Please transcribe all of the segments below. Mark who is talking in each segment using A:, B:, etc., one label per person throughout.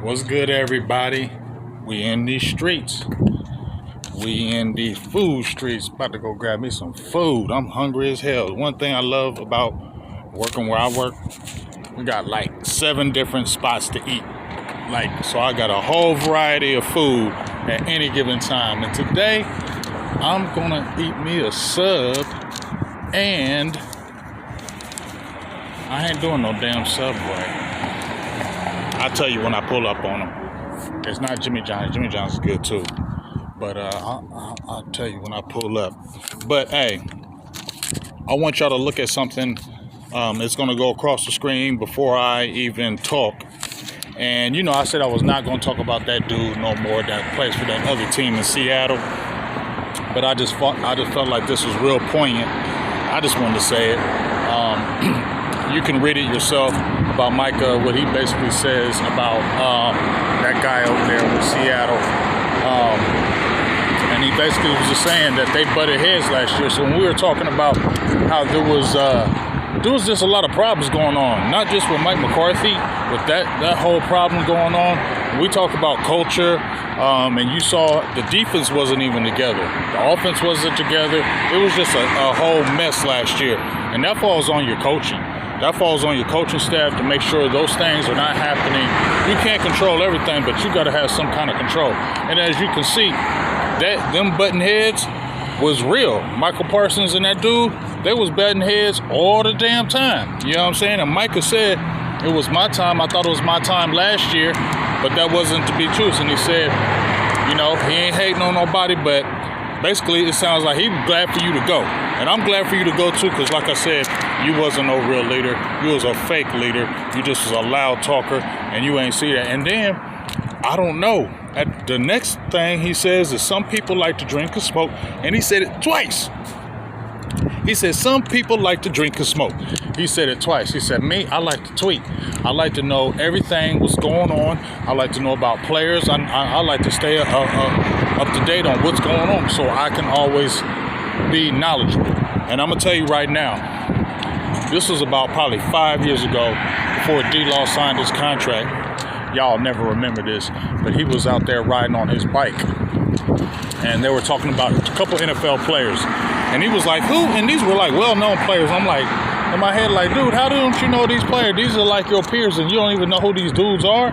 A: What's good, everybody? We in these streets. We in these food streets. About to go grab me some food. I'm hungry as hell. One thing I love about working where I work, we got like 7 different spots to eat. So I got a whole variety of food at any given time. And today, I'm gonna eat me a sub, and I ain't doing no damn Subway. I'll tell you when I pull up on them. It's not Jimmy John's. Jimmy John's is good too. But I'll tell you when I pull up. But hey, I want y'all to look at something. It's going to go across the screen before I even talk. And, I said I was not going to talk about that dude no more that plays for that other team in Seattle. But I just felt like this was real poignant. I just wanted to say it. You can read it yourself about Micah, what he basically says about that guy over there with Seattle. And he basically was just saying that they butted heads last year. So when we were talking about how there was just a lot of problems going on, not just with Mike McCarthy, with that whole problem going on. We talk about culture, and you saw the defense wasn't even together. The offense wasn't together. It was just a whole mess last year. And that falls on your coaching. That falls on your coaching staff to make sure those things are not happening. You can't control everything, but you got to have some kind of control. And as you can see, them button heads was real. Michael Parsons and that dude, they was butting heads all the damn time. You know what I'm saying? And Micah said, it was my time. I thought it was my time last year, but that wasn't to be true. And he said, he ain't hating on nobody, but basically it sounds like he was glad for you to go. And I'm glad for you to go too, because like I said, you wasn't no real leader. You was a fake leader. You just was a loud talker, and you ain't see that. And then, I don't know. The next thing he says is some people like to drink and smoke, and he said it twice. He said some people like to drink and smoke. He said it twice. He said, me, I like to tweet. I like to know everything what's going on. I like to know about players. I like to stay up to date on what's going on, so I can always be knowledgeable. And I'm gonna tell you right now, this was about probably 5 years ago before D-Law signed his contract. Y'all never remember this, but he was out there riding on his bike, and they were talking about a couple NFL players, and he was like, who? And these were like well-known players. I'm like, in my head, like, dude, how don't you know these players? These are like your peers, and you don't even know who these dudes are.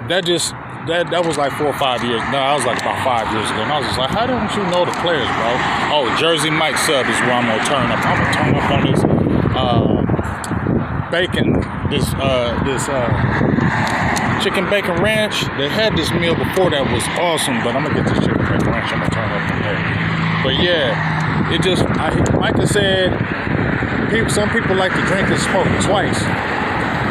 A: That was like 4 or 5 years. No, I was like about 5 years ago. And I was just like, how don't you know the players, bro? Oh, Jersey Mike sub is where I'm gonna turn up. I'm gonna turn up on this bacon, this chicken bacon ranch. They had this meal before that was awesome, but I'm gonna get this chicken bacon ranch. I'm gonna turn up on there. But yeah, Micah said some people like to drink and smoke twice.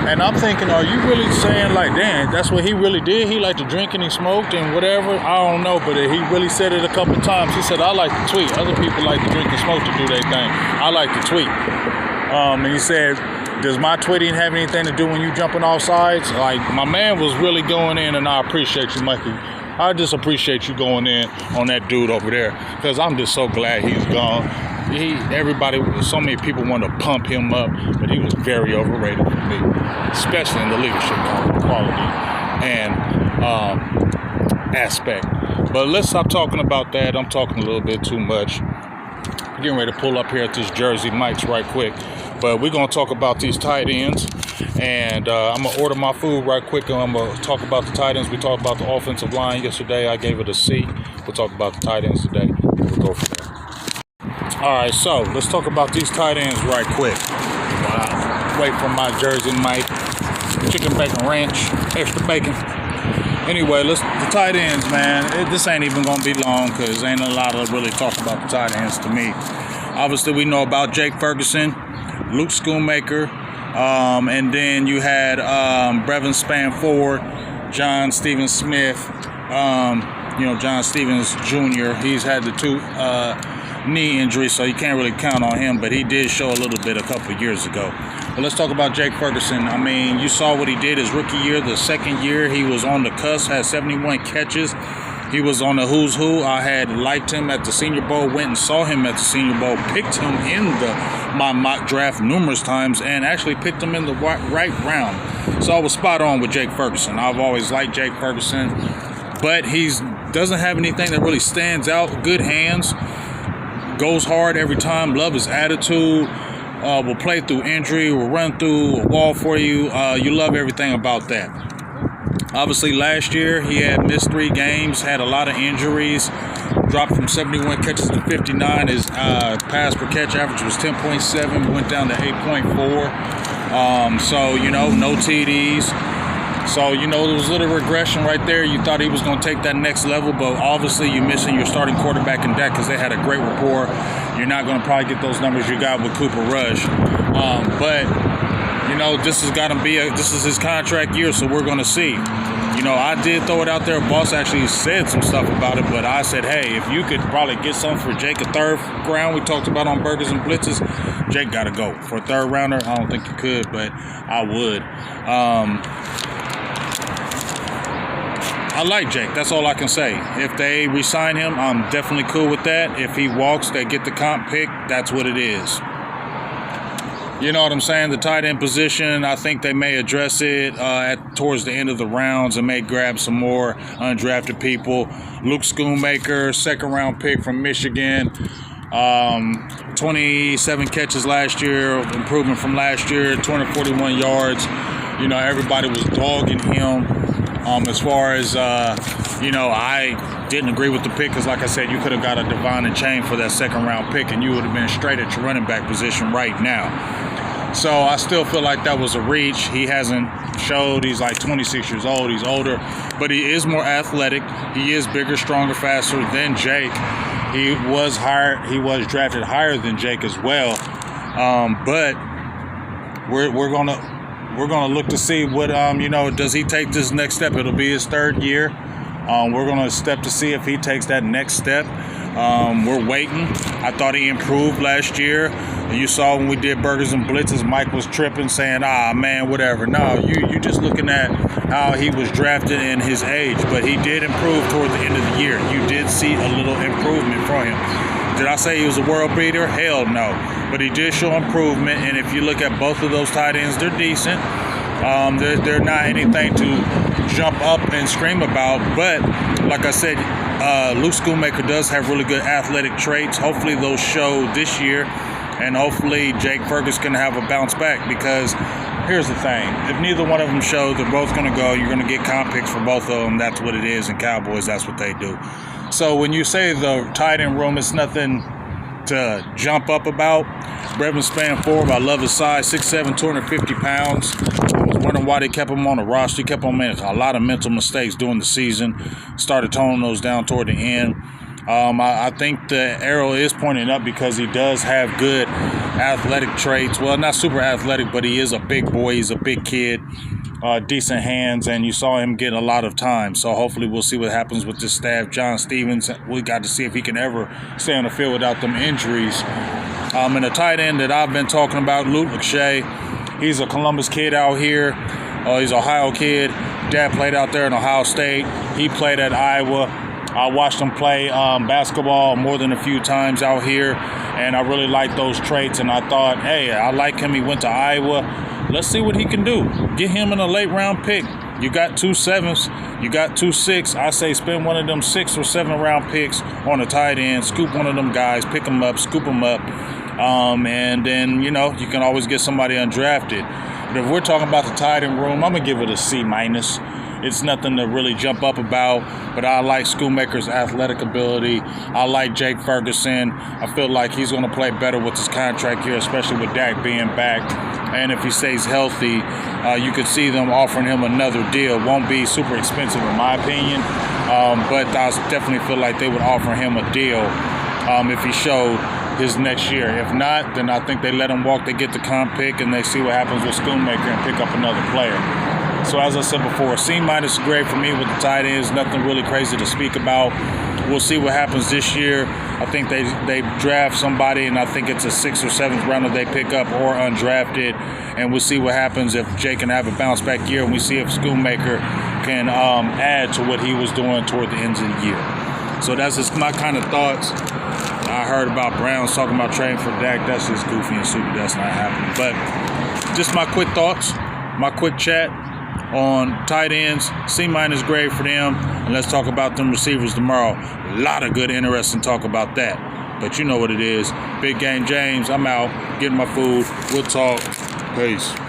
A: And I'm thinking, are you really saying like, damn, that's what he really did? He liked to drink and he smoked and whatever? I don't know, but he really said it a couple times. He said, I like to tweet. Other people like to drink and smoke to do their thing. I like to tweet. And he said, does my tweeting have anything to do when you jumping off sides? Like, my man was really going in, and I appreciate you, Mikey. I just appreciate you going in on that dude over there, because I'm just so glad he's gone. So many people want to pump him up, but he was very overrated for me, especially in the leadership quality and aspect. But let's stop talking about that. I'm talking a little bit too much. Getting ready to pull up here at this Jersey Mike's right quick. But we're going to talk about these tight ends. And I'm going to order my food right quick. And I'm going to talk about the tight ends. We talked about the offensive line yesterday. I gave it a C. We'll talk about the tight ends today. We'll go from there. All right, so let's talk about these tight ends right quick. Wait for my Jersey Mike chicken bacon ranch, extra bacon. Anyway, the tight ends, man. This ain't even going to be long, because ain't a lot of really talk about the tight ends to me. Obviously, we know about Jake Ferguson, Luke Schoonmaker, and then you had Brevin Spanford, John Stevens Smith, John Stevens Jr. He's had the 2 knee injuries, so you can't really count on him, but he did show a little bit a couple of years ago. But let's talk about Jake Ferguson. I mean, you saw what he did his rookie year. The second year, he was on the cusp, had 71 catches, He was on the who's who. I had liked him at the Senior Bowl, went and saw him at the Senior Bowl, picked him in my mock draft numerous times, and actually picked him in the right round. So I was spot on with Jake Ferguson. I've always liked Jake Ferguson, but he doesn't have anything that really stands out. Good hands, goes hard every time, love his attitude, will play through injury, will run through a wall for you. You love everything about that. Obviously, last year he had missed 3 games, had a lot of injuries, dropped from 71 catches to 59. His pass per catch average was 10.7, went down to 8.4. So, no TDs. So, there was a little regression right there. You thought he was going to take that next level, but obviously you're missing your starting quarterback in Dak because they had a great rapport. You're not going to probably get those numbers you got with Cooper Rush. But this is got to be this is his contract year, so we're going to see. I did throw it out there. Boss actually said some stuff about it, but I said, hey, if you could probably get something for Jake, a 3rd round, we talked about on Burgers and Blitzes, Jake got to go. For a 3rd rounder, I don't think you could, but I would. I like Jake. That's all I can say. If they re-sign him, I'm definitely cool with that. If he walks, they get the comp pick. That's what it is. You know what I'm saying? The tight end position, I think they may address it towards the end of the rounds and may grab some more undrafted people. Luke Schoonmaker, 2nd round pick from Michigan. 27 catches last year, improvement from last year, 241 yards. Everybody was dogging him. As far as, I didn't agree with the pick because, like I said, you could have got a Devon and Chain for that 2nd round pick and you would have been straight at your running back position right now. So I still feel like that was a reach. He hasn't showed. He's like 26 years old. He's older, but he is more athletic. He is bigger, stronger, faster than Jake. He was drafted higher than Jake as well. But we're gonna look to see what does he take this next step? It'll be his 3rd year. We're gonna step to see if he takes that next step. We're waiting. I thought he improved last year. You saw when we did Burgers and Blitzes, Mike was tripping, saying, man, whatever. No, you just looking at how he was drafted and his age, but he did improve toward the end of the year. You did see a little improvement from him. Did I say he was a world beater? Hell no. But he did show improvement, and if you look at both of those tight ends, they're decent. They're not anything to jump up and scream about, but like I said, Luke Schoonmaker does have really good athletic traits. Hopefully those show this year, and hopefully Jake Ferguson can have a bounce back, because here's the thing. If neither one of them show, they're both going to go. You're going to get comp picks for both of them. That's what it is, and Cowboys, that's what they do. So when you say the tight end room, it's nothing to jump up about. Brevin Spann-Forbes, I love his size, 6'7", 250 pounds. I was wondering why they kept him on the roster. He kept on making a lot of mental mistakes during the season. Started toning those down toward the end. I think the arrow is pointing up because he does have good athletic traits. Well, not super athletic, but he is a big boy. He's a big kid, decent hands, and you saw him get a lot of time. So hopefully we'll see what happens with this staff. John Stevens, we got to see if he can ever stay on the field without them injuries. And the tight end that I've been talking about, Luke McShay, he's a Columbus kid out here. He's an Ohio kid. Dad played out there in Ohio State. He played at Iowa. I watched him play basketball more than a few times out here, and I really like those traits, and I thought, hey, I like him. He went to Iowa. Let's see what he can do. Get him in a late-round pick. You got 2 7s. You got 2 6. I say spend one of them 6 or 7 round picks on a tight end. Scoop one of them guys. Pick them up. Scoop them up. And then, you can always get somebody undrafted. But if we're talking about the tight end room, I'm going to give it a C-. It's nothing to really jump up about, but I like Schoonmaker's athletic ability. I like Jake Ferguson. I feel like he's going to play better with his contract here, especially with Dak being back. And if he stays healthy, you could see them offering him another deal. Won't be super expensive in my opinion, but I definitely feel like they would offer him a deal if he showed his next year. If not, then I think they let him walk. They get the comp pick, and they see what happens with Schoonmaker and pick up another player. So as I said before, C- is great for me with the tight ends. Nothing really crazy to speak about. We'll see what happens this year. I think they draft somebody, and I think it's a 6th or 7th rounder they pick up or undrafted. And we'll see what happens if Jake can have a bounce back year, and we see if Schoonmaker can add to what he was doing toward the end of the year. So that's just my kind of thoughts. I heard about Browns talking about trading for Dak. That's just goofy and stupid. That's not happening. But just my quick thoughts, my quick chat on tight ends. C- grade for them. And let's talk about them receivers tomorrow. A lot of good, interesting talk about that. But you know what it is. Big Game James, I'm out. Getting my food. We'll talk. Peace.